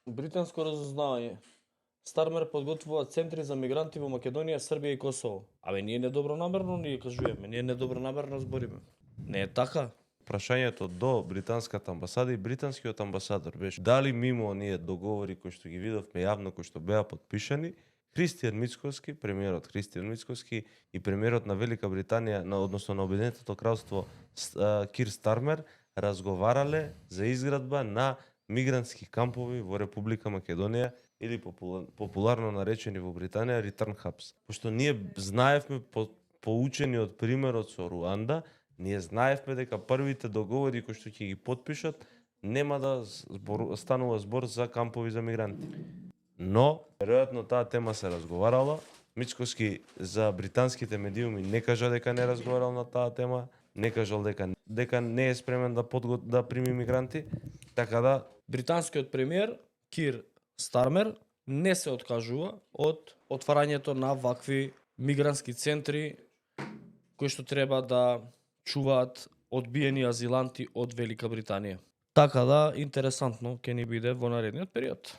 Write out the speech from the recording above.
Британско разузнавање. Стармер подготвува центри за мигранти во Македонија, Србија и Косово. Абе, ние недобронамерно ние кажуваме, ние недобронамерно збориме. Не е така. Прашањето до британската амбасада и британскиот амбасадор беше дали мимо оние договори кои што ги видовме јавно, кои што беа подпишани, Христијан Мицкоски, премиерот Христијан Мицкоски и премиерот на Велика Британија, односно на Обединетото кралство Кир Стармер, разговарале за изградба на мигрантски кампови во Република Македонија или популарно наречени во Британија Return Hubs. Пошто ние знаевме, поучени од примерот со Руанда, ние знаевме дека првите договори кои што ќе ги подпишат нема да станува збор за кампови за мигранти. Но, веројатно таа тема се разговарала. Мицкоски за британските медиуми не кажа дека не разговарал на таа тема, не кажал дека не е спремен да прими мигранти, така да британскиот премиер Кир Стармер не се откажува од отварањето на вакви мигрантски центри кои што треба да чуваат одбиени азиланти од Велика Британија. Така да, интересантно ќе ни биде во наредниот период.